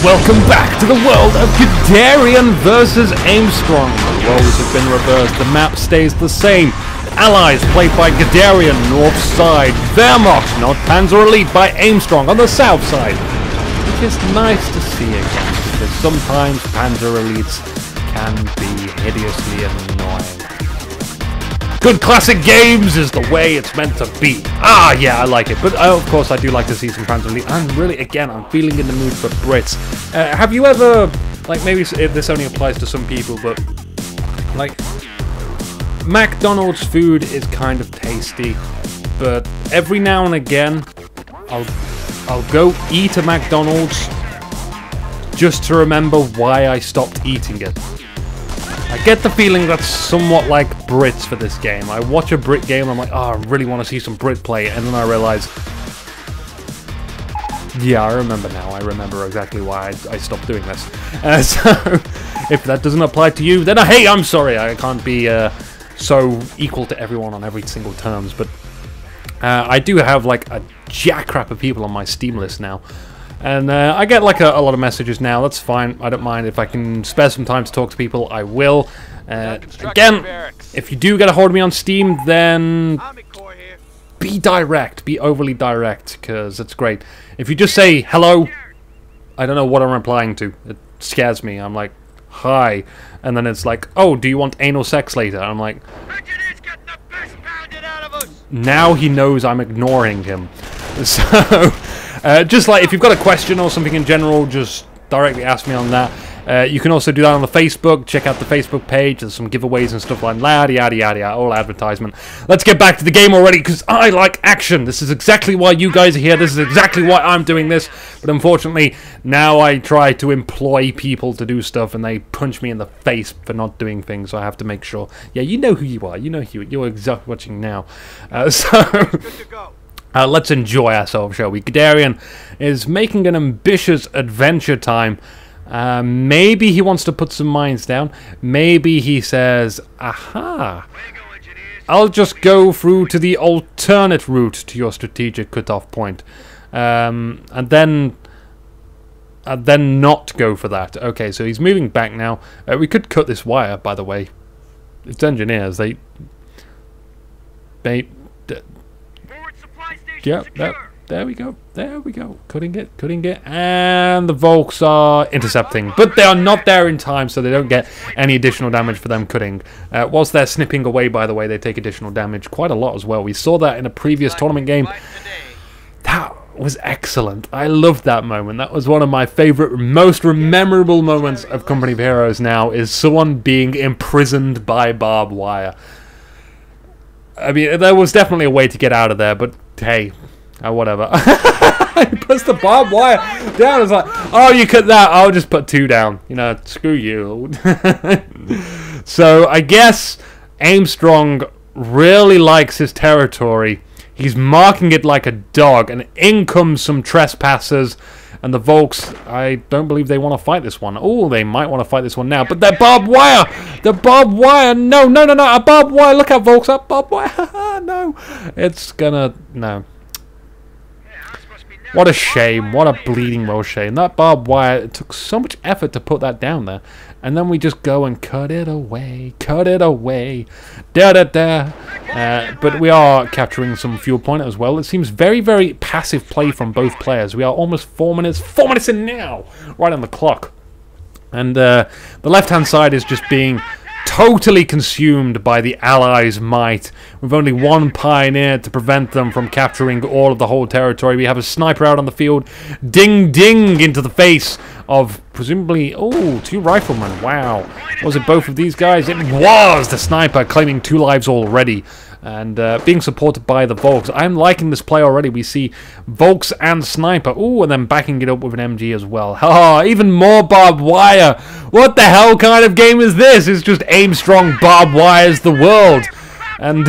Welcome back to the world of Guderian versus Aimstrong. The roles have been reversed, the map stays the same. Allies played by Guderian, north side. Wehrmacht, not Panzer Elite, by Aimstrong on the south side. Which is nice to see again, because sometimes Panzer Elites can be hideously annoying. Good classic games is the way it's meant to be. Ah, yeah, I like it. But of course, I do like to see some Panzer Elite. And really, again, I'm feeling in the mood for Brits. Have you ever, like, maybe this only applies to some people, but like, McDonald's food is kind of tasty, but every now and again, I'll go eat a McDonald's just to remember why I stopped eating it. I get the feeling that's somewhat like Brits for this game. I watch a Brit game, I'm like, oh, I really want to see some Brit play, and then I realize, yeah, I remember now. I remember exactly why I stopped doing this. So, if that doesn't apply to you, then hey, I'm sorry. I can't be so equal to everyone on every single terms, but I do have like a jackrap of people on my Steam list now. And I get like a lot of messages now. That's fine. I don't mind. If I can spare some time to talk to people, I will. Again, if you do get a hold of me on Steam, then be direct. Be overly direct, because it's great. If you just say hello, I don't know what I'm replying to. It scares me. I'm like, hi. And then it's like, oh, do you want anal sex later? I'm like, now he knows I'm ignoring him. So... just like if you've got a question or something in general, just directly ask me on that. You can also do that on the Facebook. Check out the Facebook page. There's some giveaways and stuff like that. Yada, yada, yada. All advertisement. Let's get back to the game already, because I like action. This is exactly why you guys are here. This is exactly why I'm doing this. But unfortunately, now I try to employ people to do stuff, and they punch me in the face for not doing things. So I have to make sure. Yeah, you know who you are. You know who you're exactly watching now. Good to go. Let's enjoy ourselves, shall we? Guderian is making an ambitious adventure time. Maybe he wants to put some mines down. Maybe he says, aha, I'll just go through to the alternate route to your strategic cutoff point. And then not go for that. Okay, so he's moving back now. We could cut this wire, by the way. It's engineers. They yep, there we go. There we go. Cutting it. And the Volks are intercepting. But they are not there in time, so they don't get any additional damage for them cutting. Whilst they're snipping away, by the way, they take additional damage. Quite a lot as well. We saw that in a previous tournament game. That was excellent. I loved that moment. That was one of my favorite, most memorable moments of Company of Heroes now, is someone being imprisoned by barbed wire. I mean, there was definitely a way to get out of there, but hey, whatever. He puts the barbed wire down. It's like, oh, you cut that. I'll just put 2 down. You know, screw you. So I guess Aimstrong really likes his territory. He's marking it like a dog, and in comes some trespassers. And the Volks, I don't believe they want to fight this one. Oh, they might want to fight this one now. But they're barbed wire! The barbed wire! No, no, no, no! A barbed wire! Look out, Volks! A barbed wire! No! It's gonna... No. What a shame. What a bleeding well shame. That barbed wire, it took so much effort to put that down there. And then we just go and cut it away. Cut it away. Da-da-da. But we are capturing some fuel point as well. It seems very, very passive play from both players. We are almost 4 minutes. 4 minutes in now! Right on the clock. And the left-hand side is just being totally consumed by the Allies' might. With only one pioneer to prevent them from capturing all of the whole territory. We have a sniper out on the field. Ding, ding into the face of presumably, oh, 2 riflemen. Wow. Was it both of these guys? It was the sniper claiming 2 lives already. And being supported by the Volks. I'm liking this play already. We see Volks and Sniper. Ooh, and then backing it up with an MG as well. Oh, even more barbed wire. What the hell kind of game is this? It's just Aimstrong barbed wires the world. And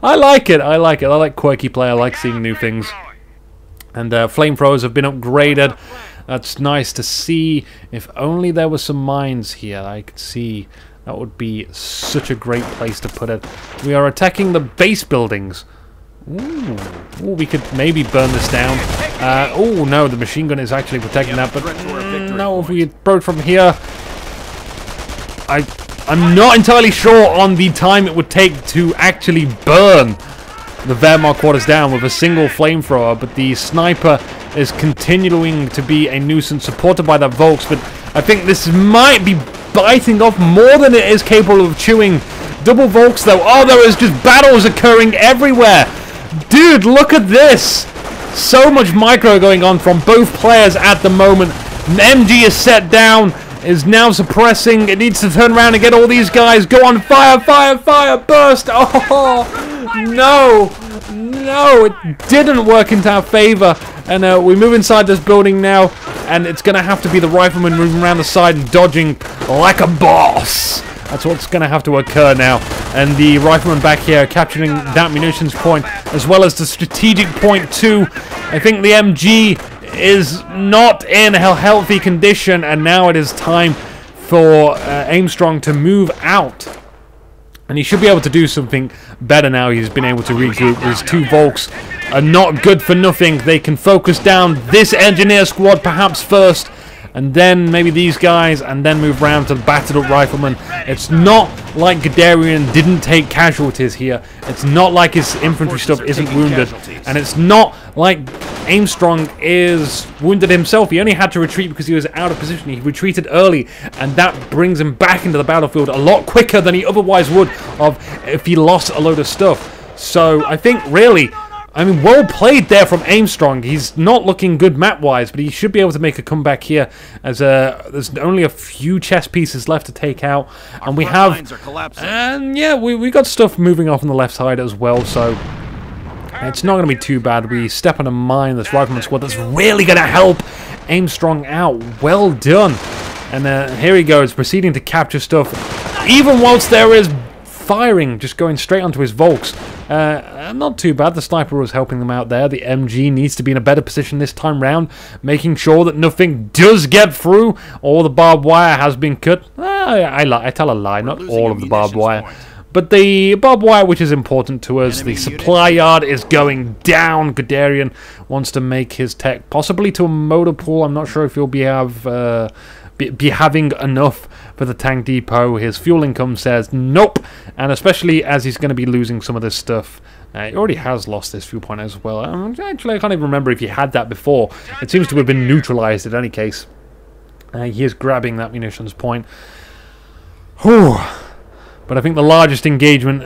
I like it. I like it. I like quirky play. I like seeing new things. And flamethrowers have been upgraded. That's nice to see. If only there were some mines here, I could see... That would be such a great place to put it. We are attacking the base buildings. Ooh, we could maybe burn this down. Oh no, the machine gun is actually protecting that, but no, if we approach from here, I'm not entirely sure on the time it would take to actually burn the Wehrmacht quarters down with a single flamethrower, but the sniper is continuing to be a nuisance, supported by the Volks, but I think this might be biting off more than it is capable of chewing. Double Volks though, oh, there is just battles occurring everywhere. Dude, look at this. So much micro going on from both players at the moment. MG is set down, is now suppressing. It needs to turn around and get all these guys. Go on, fire, fire, fire, burst. Oh, no. No, it didn't work into our favor. And we move inside this building now, and it's going to have to be the rifleman moving around the side and dodging like a boss. That's what's going to have to occur now. And the rifleman back here capturing that munitions point, as well as the strategic point too. I think the MG is not in a healthy condition, and now it is time for Aimstrong to move out. And he should be able to do something better now. He's been able to regroup. His two Volks are not good for nothing. They can focus down this engineer squad perhaps first, and then maybe these guys, and then move round to the battered up rifleman. It's not like Guderian didn't take casualties here. It's not like his infantry stuff isn't wounded. And it's not like Aimstrong is wounded himself. He only had to retreat because he was out of position. He retreated early, and that brings him back into the battlefield a lot quicker than he otherwise would have if he lost a load of stuff. So I think really, I mean, well played there from Aimstrong. He's not looking good map-wise, but he should be able to make a comeback here, as there's only a few chess pieces left to take out, and we have, and yeah, we got stuff moving off on the left side as well, so it's not going to be too bad. We step on a mine, this rifleman squad that's really going to help Aimstrong out. Well done. And here he goes, proceeding to capture stuff, even whilst there is firing, just going straight onto his Volks. Not too bad. The sniper was helping them out there. The MG needs to be in a better position this time round, making sure that nothing does get through. All the barbed wire has been cut. I tell a lie, not all of the barbed wire. But the barbed wire, which is important to us, the supply yard is going down. Guderian wants to make his tech possibly to a motor pool. I'm not sure if he'll be having enough for the tank depot. His fuel income says nope, and especially as he's going to be losing some of this stuff. He already has lost this fuel point as well. Actually, I can't even remember if he had that before. It seems to have been neutralized in any case. He is grabbing that munitions point. Whew. But I think the largest engagement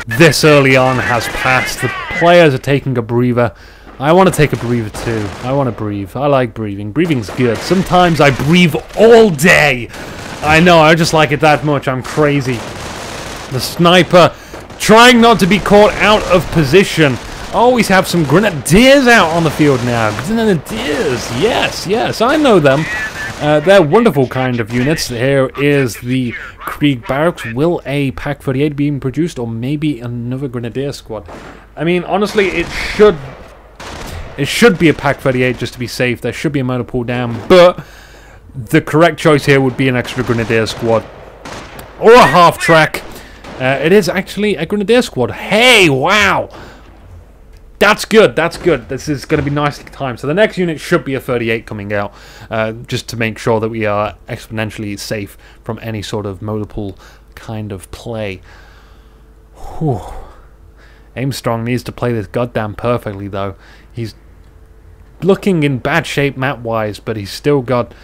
this early on has passed. The players are taking a breather. I want to take a breather too. I want to breathe. I like breathing. Breathing's good. Sometimes I breathe all day. I know, I just like it that much. I'm crazy. The sniper trying not to be caught out of position. Always have some grenadiers out on the field now. Grenadiers, yes, I know them. They're wonderful kind of units. Here is the Krieg Barracks. Will a Pak 38 be produced, or maybe another grenadier squad? I mean, honestly, it should be a Pak 38 just to be safe. There should be a motor pool down, but the correct choice here would be an extra grenadier squad or a half track. It is actually a grenadier squad. Hey, wow! That's good, that's good. This is going to be nicely timed. So the next unit should be a 38 coming out, just to make sure that we are exponentially safe from any sort of motor pool kind of play. Whew. Aimstrong needs to play this goddamn perfectly, though. He's looking in bad shape map-wise, but he's still got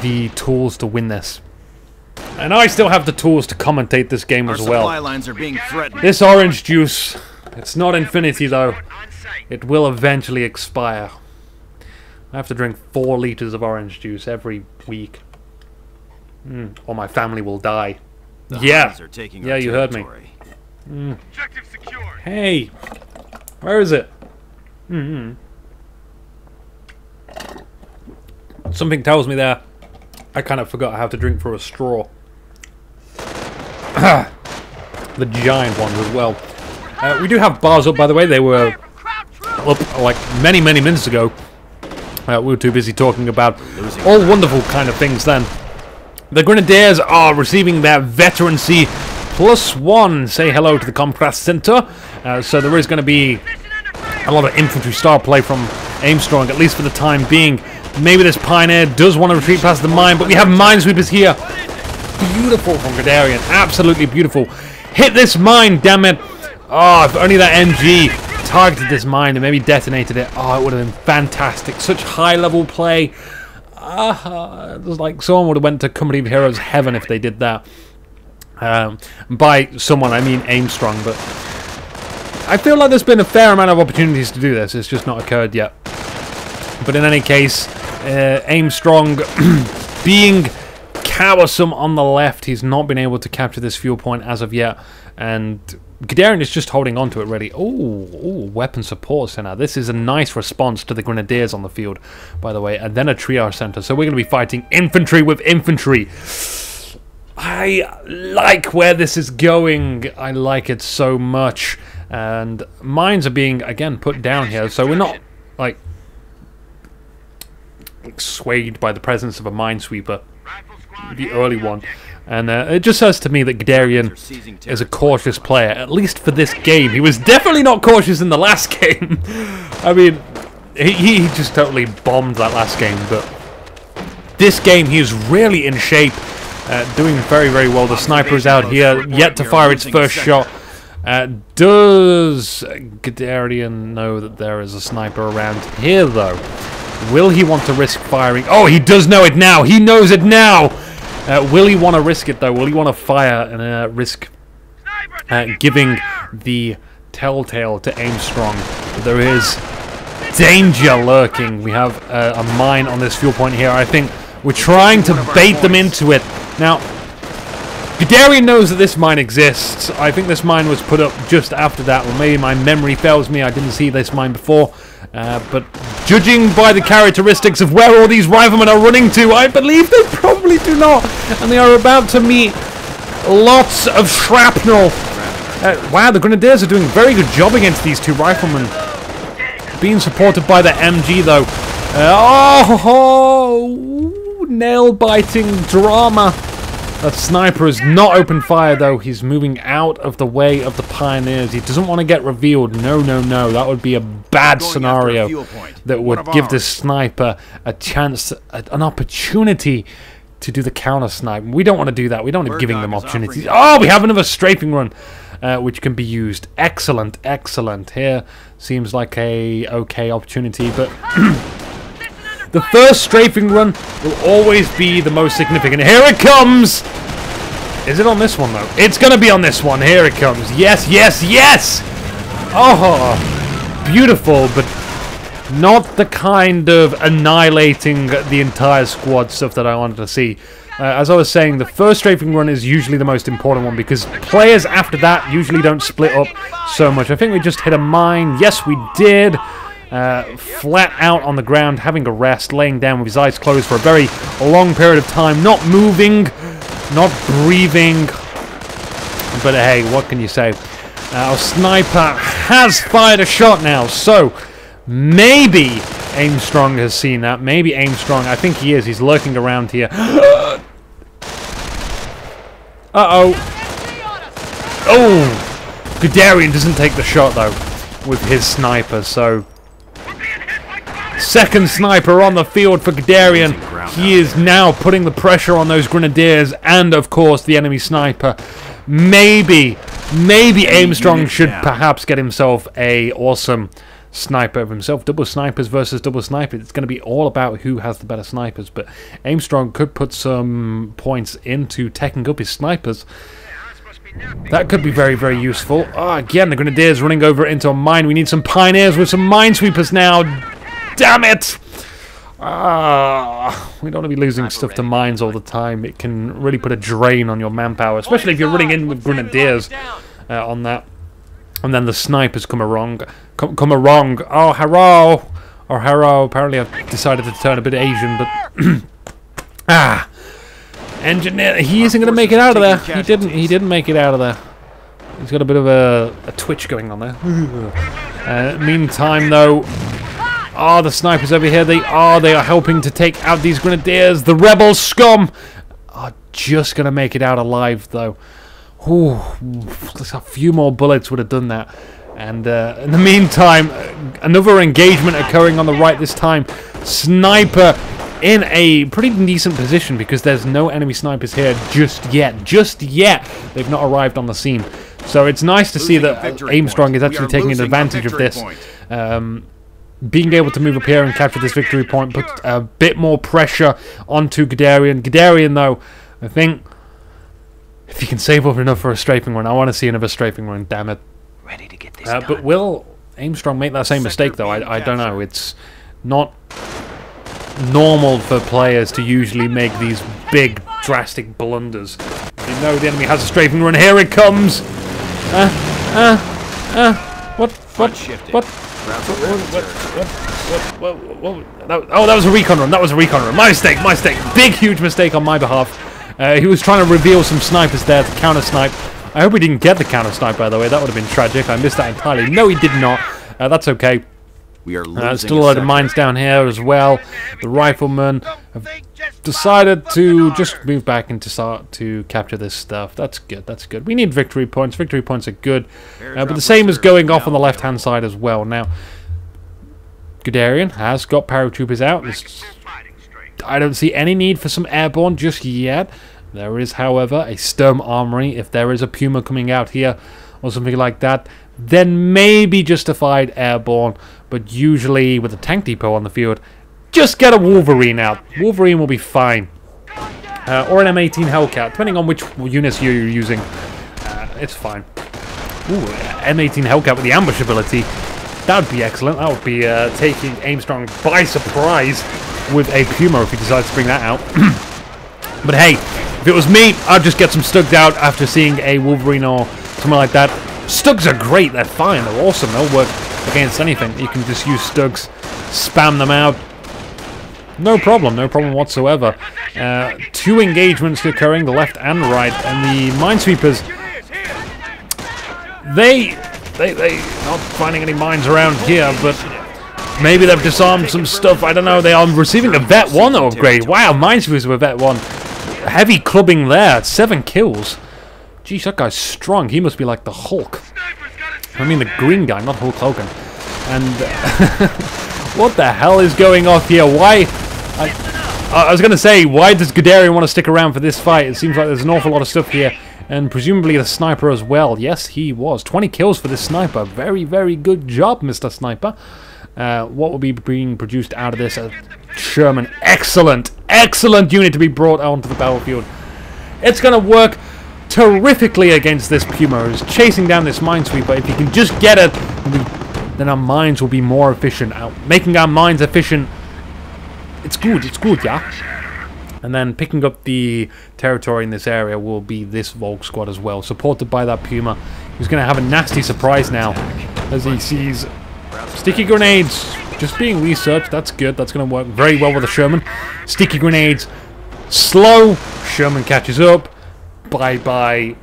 the tools to win this. And I still have the tools to commentate this game as well. Supply lines are being threatened. This orange juice, it's not infinity, though. It will eventually expire. I have to drink 4 liters of orange juice every week. Or my family will die. Yeah, you heard me. Hey, where is it? Something tells me there I kind of forgot I have to drink through a straw. The giant ones as well. We do have bars up, by the way. They were up like many minutes ago. We were too busy talking about all wonderful kind of things then. The Grenadiers are receiving their veterancy +1. Say hello to the Comcast Center. So there is going to be a lot of infantry style play from Aimstrong, at least for the time being. Maybe this Pioneer does want to retreat past the mine, but we have Minesweepers here. Beautiful from Guderian, absolutely beautiful. Hit this mine, damn it. Oh, if only that MG targeted this mine and maybe detonated it. Oh, it would have been fantastic. Such high-level play. It was like someone would have went to Company of Heroes Heaven if they did that. By someone, I mean Aimstrong, but I feel like there's been a fair amount of opportunities to do this. It's just not occurred yet. But in any case, Aimstrong being cowersome on the left, he's not been able to capture this fuel point as of yet, and Guderian is just holding on to it ready. Oh, weapon support center. This is a nice response to the Grenadiers on the field, by the way, and then a triage center. So we're going to be fighting infantry with infantry. I like where this is going. I like it so much. And mines are being, again, put down here, so we're not, like, swayed by the presence of a minesweeper, the early one. And it just says to me that Guderian is a cautious player, at least for this game. He was definitely not cautious in the last game. I mean, he just totally bombed that last game, but this game he is really in shape, doing very, very well. The sniper is out here, yet to fire its first shot. Does Guderian know that there is a sniper around here, though? Will he want to risk firing? Oh, he does know it now! He knows it now! Will he want to risk it, though? Will he want to fire and risk giving the telltale to Aimstrong? There is danger lurking. We have a mine on this fuel point here. I think we're trying to bait them into it. Now, Guderian knows that this mine exists. I think this mine was put up just after that. Well, maybe my memory fails me. I didn't see this mine before. But judging by the characteristics of where all these riflemen are running to, I believe they probably do not. And they are about to meet lots of shrapnel. Wow, the Grenadiers are doing a very good job against these two riflemen. Being supported by the MG, though. Nail-biting drama. That sniper has not opened fire, though. He's moving out of the way of the Pioneers. He doesn't want to get revealed. No, no, no. That would be a bad scenario that would give this sniper a chance, an opportunity to do the counter-snipe. We don't want to do that. We don't want to giving them opportunities. Oh, we have another strafing run, which can be used. Excellent, excellent. Here seems like a okay opportunity, but... the first strafing run will always be the most significant. Here it comes! Is it on this one, though? It's going to be on this one. Here it comes. Yes, yes, yes! Oh, beautiful, but not the kind of annihilating the entire squad stuff that I wanted to see. As I was saying, the first strafing run is usually the most important one because players after that usually don't split up so much. I think we just hit a mine. Yes, we did. Flat out on the ground, having a rest, laying down with his eyes closed for a very long period of time, not moving, not breathing. But hey, what can you say? Our sniper has fired a shot now, so maybe Aimstrong has seen that. Maybe Aimstrong, I think he is. He's lurking around here. Uh-oh. Oh! Guderian doesn't take the shot, though, with his sniper, so... second sniper on the field for Guderian. He is now putting the pressure on those Grenadiers and, of course, the enemy sniper. Maybe Aimstrong should perhaps get himself a awesome sniper of himself. Double snipers versus double snipers. It's going to be all about who has the better snipers, but Aimstrong could put some points into taking up his snipers. That could be very, very useful. Oh, again, the Grenadiers running over into a mine. We need some Pioneers with some minesweepers now. Damn it! We don't want to be losing stuff to mines all the time. It can really put a drain on your manpower, especially if you're running in with Grenadiers on that. And then the snipers come along. Come along. Oh, hello! Or hello. Apparently I've decided to turn a bit Asian, but... Engineer, he isn't going to make it out of there. He didn't make it out of there. He's got a bit of a twitch going on there. Meantime, though... oh, the snipers over here, they are helping to take out these Grenadiers. The rebel scum are just going to make it out alive, though. Ooh, a few more bullets would have done that. And in the meantime, another engagement occurring on the right this time. Sniper in a pretty decent position because there's no enemy snipers here just yet. Just yet, they've not arrived on the scene. So it's nice to see that Aimstrong is actually taking advantage of this. Being able to move up here and capture this victory point, put a bit more pressure onto Guderian. Guderian, though, I think if he can save up enough for a strafing run, I want to see another strafing run, damn it. Ready to get this done. But will Aimstrong make that same mistake, though? I don't know. It's not normal for players to usually make these big, drastic blunders. You know the enemy has a strafing run. Here it comes! Oh, that was a recon run. That was a recon run. My mistake, my mistake. Big, huge mistake on my behalf. He was trying to reveal some snipers there to counter-snipe. I hope he didn't get the counter-snipe, by the way. That would have been tragic. I missed that entirely. No, he did not. That's okay. We are still a lot of mines down here as well. The riflemen have decided to just move back and to start to capture this stuff. That's good. That's good. We need victory points. Victory points are good. But the same is going off on the left-hand side as well. Now, Guderian has got paratroopers out. I don't see any need for some airborne just yet. There is, however, a Sturm Armory. If there is a Puma coming out here or something like that, then maybe justified airborne. But usually with a tank depot on the field, just get a Wolverine out. Wolverine will be fine. Or an M18 Hellcat, depending on which units you're using. It's fine. Ooh, M18 Hellcat with the ambush ability. That would be excellent. That would be taking Aimstrong by surprise with a Puma if he decides to bring that out. But hey, if it was me, I'd just get some Stugs out after seeing a Wolverine or something like that. Stugs are great. They're fine. They're awesome. They'll work against anything. You can just use Stugs, spam them out. No problem. No problem whatsoever. 2 engagements occurring, the left and right. And the Minesweepers, they not finding any mines around here, but maybe they've disarmed some stuff. I don't know. They are receiving a Vet 1 upgrade. Wow, Minesweepers with Vet 1. Heavy clubbing there. 7 kills. Geez, that guy's strong. He must be like the Hulk. I mean the green guy, not Hulk Hogan. And what the hell is going off here? Why? I was going to say, why does Guderian want to stick around for this fight? It seems like there's an awful lot of stuff here. And presumably the sniper as well. Yes, he was. 20 kills for this sniper. Very, very good job, Mr. Sniper. What will be being produced out of this? Sherman. Excellent, excellent unit to be brought onto the battlefield. It's going to work terrifically against this Puma who's chasing down this Minesweeper. If you can just get it, then our mines will be more efficient. Making our mines efficient, it's good, yeah? And then picking up the territory in this area will be this Volk squad as well, supported by that Puma. He's going to have a nasty surprise now as he sees sticky grenades just being researched. That's good. That's going to work very well with the Sherman. Sticky grenades, slow. Sherman catches up. Bye-bye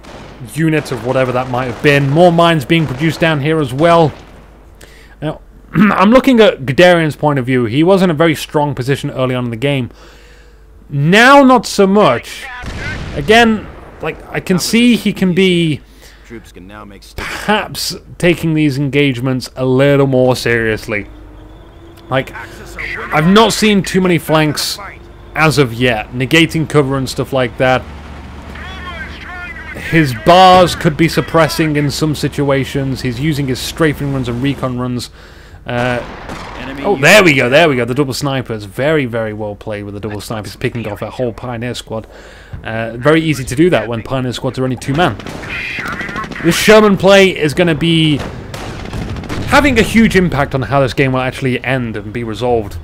units of whatever that might have been. More mines being produced down here as well. Now, I'm looking at Guderian's point of view. He was in a very strong position early on in the game. Now, not so much. Again, like, I can see he can be perhaps taking these engagements a little more seriously. Like, I've not seen too many flanks as of yet, negating cover and stuff like that. His bars could be suppressing in some situations. He's using his strafing runs and recon runs. Oh, there we go, there we go. The double snipers. Very, very well played with the double snipers, picking off a whole Pioneer squad. Very easy to do that when Pioneer squads are only 2-man. This Sherman play is going to be having a huge impact on how this game will actually end and be resolved.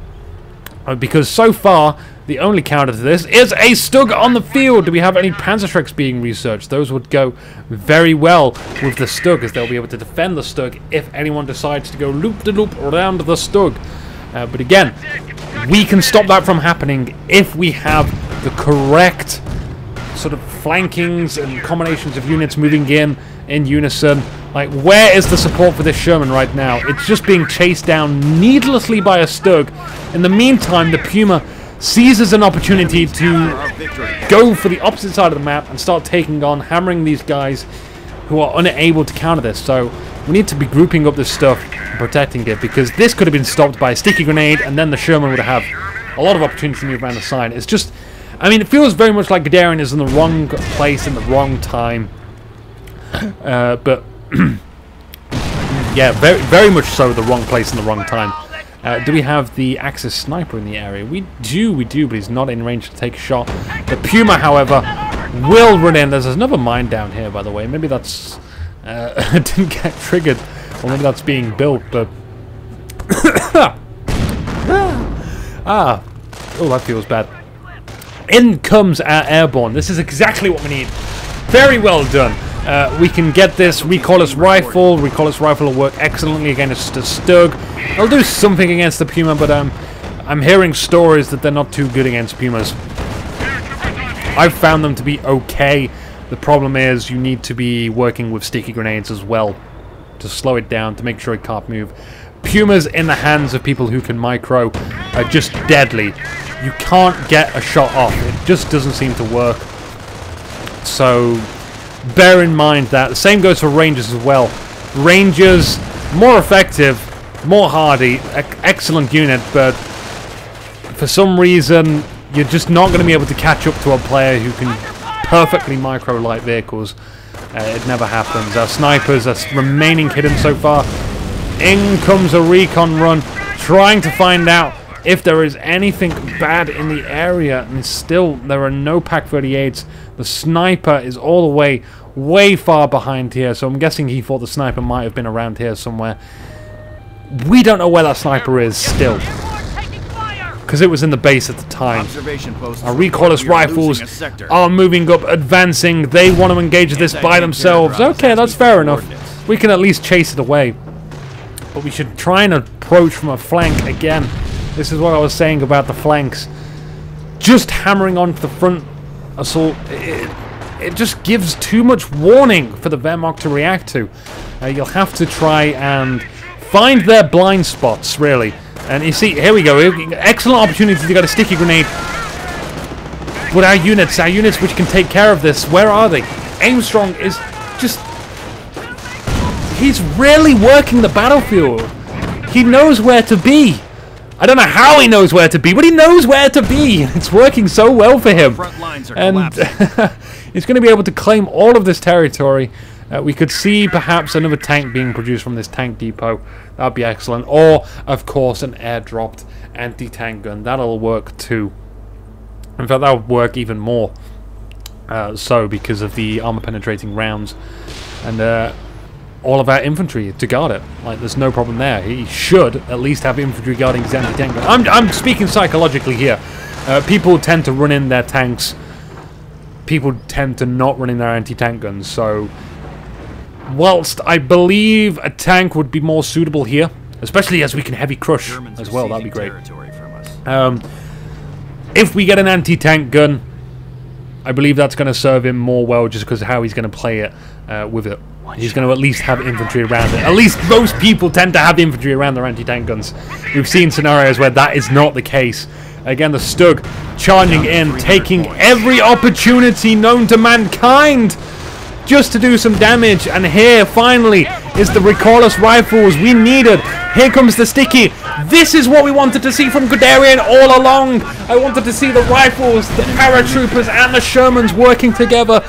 Because so far, the only counter to this is a Stug on the field. Do we have any Panzerschrecks being researched? Those would go very well with the Stug, as they'll be able to defend the Stug if anyone decides to go loop-de-loop around the Stug. But again, we can stop that from happening if we have the correct sort of flankings and combinations of units moving in unison. Like, where is the support for this Sherman right now? It's just being chased down needlessly by a Stug. In the meantime, the Puma seizes an opportunity to go for the opposite side of the map and start taking on, hammering these guys who are unable to counter this. So We need to be grouping up this stuff and protecting it, because this could have been stopped by a sticky grenade, and then the Sherman would have a lot of opportunity to move around the side. It's just, I mean, it feels very much like Guderian is in the wrong place in the wrong time. But yeah, very much so the wrong place in the wrong time. Do we have the Axis sniper in the area? We do, but he's not in range to take a shot. The Puma, however, will run in. There's another mine down here, by the way. Maybe that's didn't get triggered, or maybe that's being built. But oh, that feels bad. In comes our airborne. This is exactly what we need. Very well done. We can get this recoilless rifle. Recoilless rifle will work excellently against the Stug. It'll do something against the Puma, but I'm hearing stories that they're not too good against Pumas. I've found them to be okay. The problem is you need to be working with sticky grenades as well to slow it down, to make sure it can't move. Pumas in the hands of people who can micro are just deadly. You can't get a shot off. It just doesn't seem to work. So bear in mind that. The same goes for Rangers as well. Rangers, more effective, more hardy, excellent unit, but for some reason you're just not going to be able to catch up to a player who can perfectly micro light vehicles. It never happens. Our snipers are remaining hidden so far. In comes a recon run, trying to find out if there is anything bad in the area, and still there are no Pack 38s. The sniper is all the way way far behind here, so I'm guessing he thought the sniper might have been around here somewhere. We don't know where that sniper is still, because it was in the base at the time. Our recoilless rifles are moving up, advancing. They want to engage this by themselves. Okay, that's fair enough. We can at least chase it away, but we should try and approach from a flank again. This is what I was saying about the flanks. Just hammering onto the front assault, it just gives too much warning for the Wehrmacht to react to. You'll have to try and find their blind spots, really. And you see, here we go. Excellent opportunity to get a sticky grenade. But our units which can take care of this, where are they? Aimstrong is just... He's really working the battlefield. He knows where to be. I don't know how he knows where to be, but he knows where to be. It's working so well for him. And he's going to be able to claim all of this territory. We could see perhaps another tank being produced from this tank depot. That would be excellent. Or, of course, an airdropped anti-tank gun. That'll work too. In fact, that would work even more so because of the armor-penetrating rounds. And all of our infantry to guard it. Like, there's no problem there. He should at least have infantry guarding his anti-tank gun. I'm speaking psychologically here. People tend to run in their tanks. People tend to not run in their anti-tank guns. So, whilst I believe a tank would be more suitable here, especially as we can heavy crush as well, that'd be great. If we get an anti-tank gun, I believe that's going to serve him more well just because of how he's going to play it with it. He's going to at least have infantry around it. At least most people tend to have infantry around their anti-tank guns. We've seen scenarios where that is not the case. Again, the Stug charging in, taking every opportunity known to mankind just to do some damage. And here, finally, is the recoilless rifles we needed. Here comes the sticky. This is what we wanted to see from Guderian all along. I wanted to see the rifles, the paratroopers, and the Shermans working together.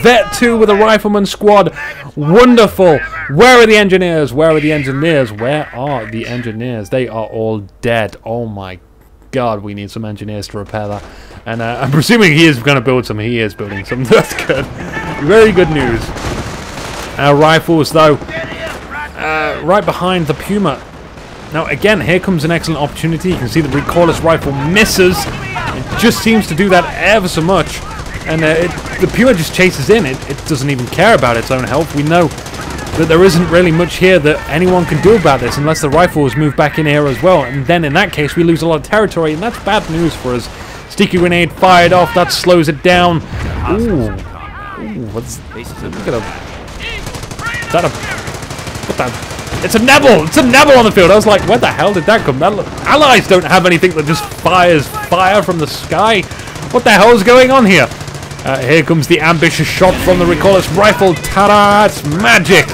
Vet 2 with a rifleman squad. Wonderful. Where are the engineers? Where are the engineers? Where are the engineers? They are all dead. Oh my god, we need some engineers to repair that. And I'm presuming he is going to build some. He is building some. That's good. Very good news. Our rifles, though, right behind the Puma. Now, again, here comes an excellent opportunity. You can see the recoilless rifle misses. It just seems to do that ever so much. And the Puma just chases in. It doesn't even care about its own health. We know that there isn't really much here that anyone can do about this unless the rifles move back in here as well. And then, in that case, we lose a lot of territory, and that's bad news for us. Sticky grenade fired off. That slows it down. Ooh. Ooh, what's... Look at a... Is that a... What the... It's a Nebel! It's a Nebel on the field! I was like, where the hell did that come? Allies don't have anything that just fires fire from the sky. What the hell is going on here? Here comes the ambitious shot from the recoilless rifle. Ta-da! It's magic!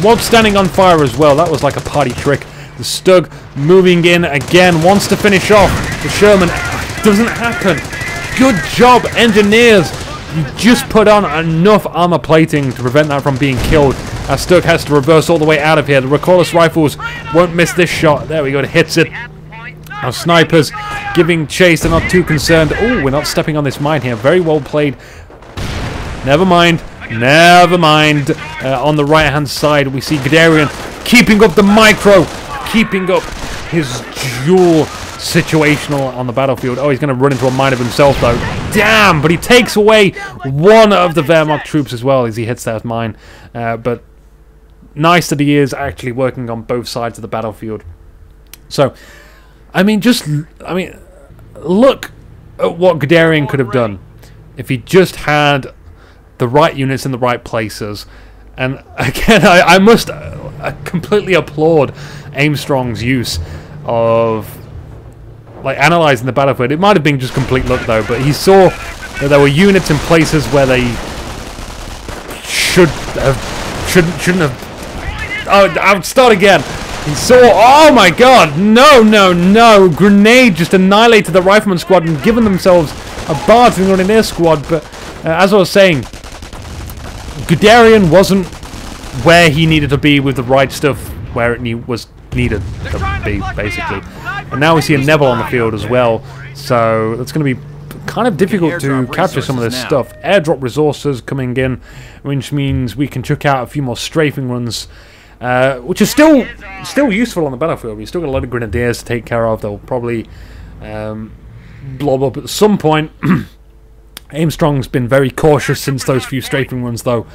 was standing on fire as well. That was like a party trick. The Stug moving in again, wants to finish off the Sherman. Doesn't happen. Good job, engineers. You just put on enough armor plating to prevent that from being killed. As Stug has to reverse all the way out of here. The recoilless rifles won't miss this shot. There we go, it hits it. Our snipers giving chase, they're not too concerned. Oh, we're not stepping on this mine here. Very well played. Never mind. Never mind. On the right-hand side, we see Guderian keeping up the micro. Keeping up his dual situational on the battlefield. Oh, he's going to run into a mine of himself, though. Damn! But he takes away one of the Wehrmacht troops as well as he hits that mine. But nice that he is actually working on both sides of the battlefield. So, I mean, look at what Guderian could have done if he just had the right units in the right places. And again, I must completely applaud Aimstrong's use of like analyzing the battlefield. It might have been just complete luck though, but he saw that there were units in places where they shouldn't have. Oh, I'll start again. He saw, oh my god, no, grenade just annihilated the rifleman squad and given themselves a bar to the grenadier squad. But as I was saying, Guderian wasn't where he needed to be with the right stuff where it was needed to be, basically. And now we see a Nebel on the field as well, so it's going to be kind of difficult to capture some of this stuff. Airdrop resources coming in, which means we can chuck out a few more strafing runs. Which is still useful on the battlefield. We've still got a lot of grenadiers to take care of. They'll probably blob up at some point. Aimstrong's been very cautious since those few strafing runs, though,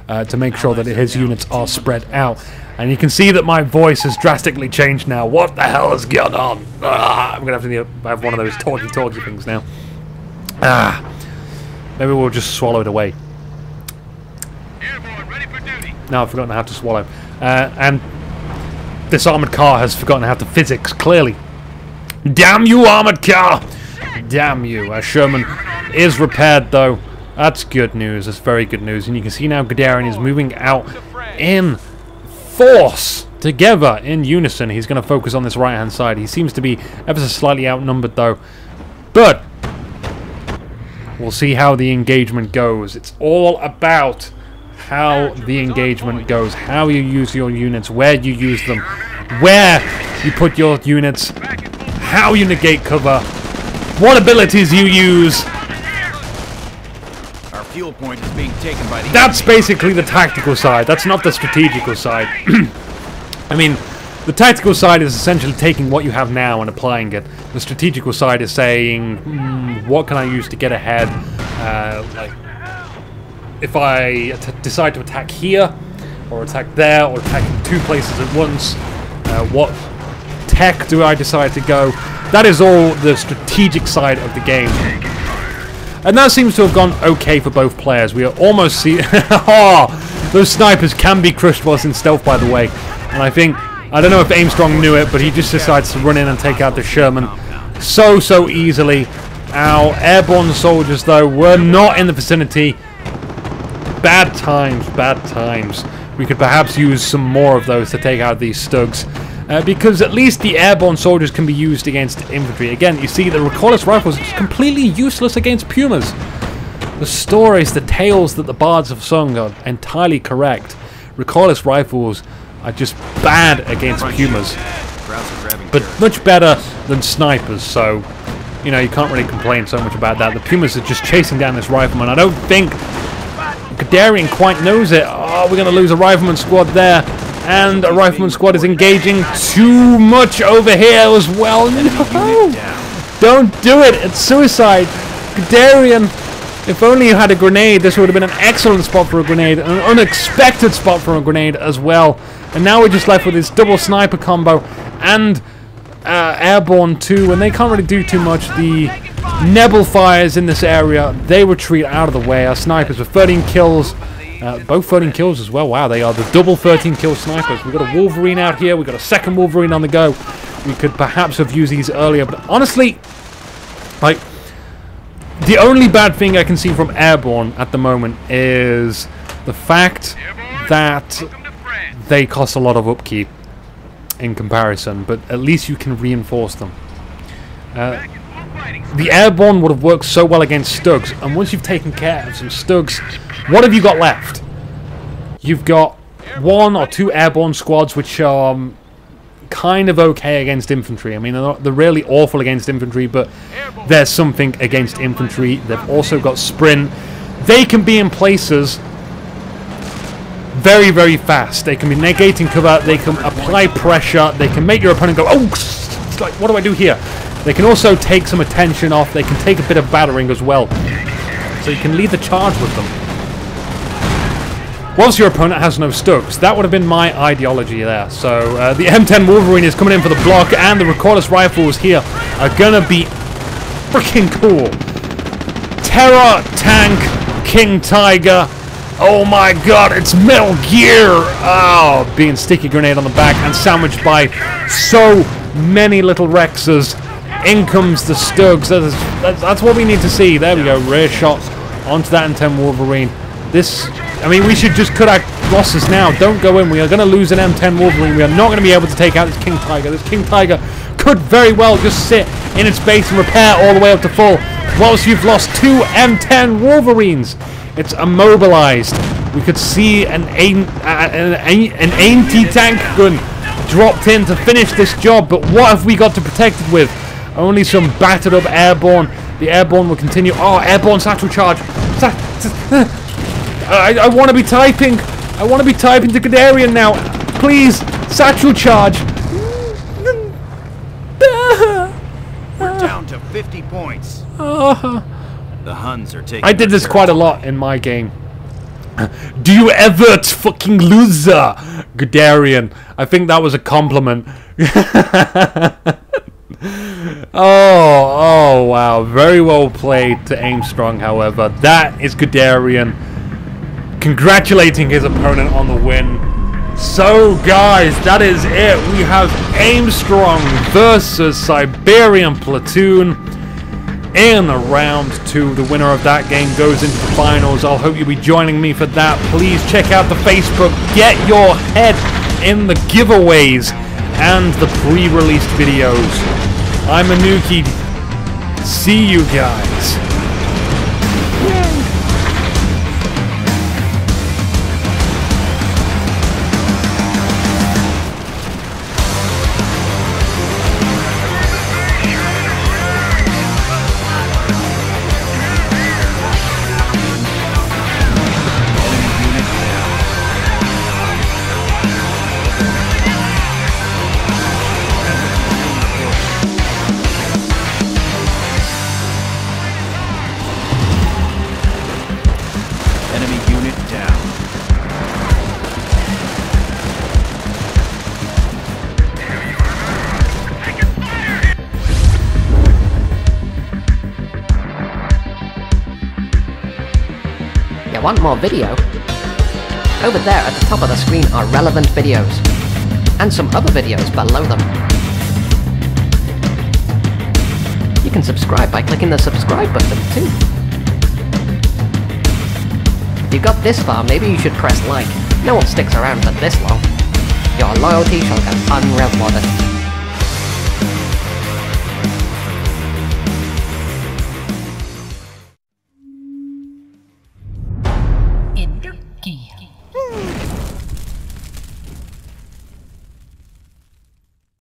to make sure that his units are spread out. And you can see that my voice has drastically changed now. What the hell has gone on? I'm going to have one of those talky things now. Maybe we'll just swallow it away. No, I've forgotten how to swallow. And this armoured car has forgotten how to physics, clearly. Damn you, armoured car! Damn you. Our Sherman is repaired, though. That's good news. That's very good news. And you can see now Guderian is moving out in force, together, in unison. He's going to focus on this right-hand side. He seems to be ever so slightly outnumbered, though. But we'll see how the engagement goes. It's all about how the engagement goes, how you use your units, where you use them, where you put your units, how you negate cover, what abilities you use. Our fuel point is being taken by the That's basically the tactical side. That's not the strategical side. I mean, the tactical side is essentially taking what you have now and applying it. The strategical side is saying, what can I use to get ahead? Like, if I decide to attack here, or attack there, or attack in two places at once, what tech do I decide to go? That is all the strategic side of the game. And that seems to have gone okay for both players. We are almost see oh, those snipers can be crushed whilst in stealth, by the way. And I don't know if Aimstrong knew it, but he just decides to run in and take out the Sherman so easily. Our airborne soldiers, though, were not in the vicinity. Bad times, bad times. We could perhaps use some more of those to take out these Stugs. Because at least the airborne soldiers can be used against infantry. Again, you see the recoilless rifles are completely useless against Pumas. The stories, the tales that the bards have sung are entirely correct. Recoilless rifles are just bad against Pumas. But much better than snipers, so you know, you can't really complain so much about that. The Pumas are just chasing down this rifleman. I don't think Guderian quite knows it. Oh, we're going to lose a rifleman squad there. And a rifleman squad is engaging too much over here as well. No! Don't do it! It's suicide! Guderian, if only you had a grenade, this would have been an excellent spot for a grenade. An unexpected spot for a grenade as well. And now we're just left with this double sniper combo. And airborne too, and they can't really do too much. The Nebel fires in this area, they retreat out of the way. Our snipers with 13 kills, both 13 kills as well. Wow, they are the double 13 kill snipers. We've got a Wolverine out here, we've got a second Wolverine on the go. We could perhaps have used these earlier, but honestly, like, the only bad thing I can see from airborne at the moment is the fact that they cost a lot of upkeep in comparison, but at least you can reinforce them. The airborne would have worked so well against Stugs, and once you've taken care of some Stugs, what have you got left? You've got 1 or 2 airborne squads, which are kind of okay against infantry. I mean, they're really awful against infantry, but there's something against infantry. They've also got sprint. They can be in places very, very fast. They can be negating cover. They can apply pressure. They can make your opponent go, oh, it's like, what do I do here? They can also take some attention off. They can take a bit of battering as well. So you can lead the charge with them. Whilst your opponent has no Stugs, that would have been my ideology there. So the M10 Wolverine is coming in for the block, and the Recorder's Rifles here are gonna be freaking cool. Terror Tank King Tiger. Oh my god, it's Metal Gear! Oh, being sticky grenade on the back and sandwiched by so many little Rexes. In comes the Stugs. That's what we need to see. There we go, rear shot onto that M10 Wolverine. This, I mean, we should just cut our losses now. Don't go in. We are going to lose an M10 Wolverine. We are not going to be able to take out this King Tiger. This King Tiger could very well just sit in its base and repair all the way up to full. Whilst you've lost 2 M10 Wolverines. It's immobilized. We could see an anti-tank gun dropped in to finish this job, but what have we got to protect it with? Only some battered up airborne. The airborne will continue. Oh, airborne satchel charge. I want to be typing. I want to be typing to Guderian now. Please, satchel charge. We're down to 50 points. The Huns are taking. I did this quite a lot in my game. Do you ever fucking loser, Guderian? I think that was a compliment. Oh wow, very well played to Aimstrong. However, that is Guderian congratulating his opponent on the win. So guys, that is it. We have Aimstrong versus Siberian Platoon in round 2. The winner of that game goes into the finals. I'll hope you'll be joining me for that. Please check out the Facebook. Get your head in the giveaways and the pre-released videos. I'm Inuki. See you guys. You want more video? Over there at the top of the screen are relevant videos, and some other videos below them. You can subscribe by clicking the subscribe button too. If you got this far, maybe you should press like. No one sticks around for this long. Your loyalty shall go unrewarded.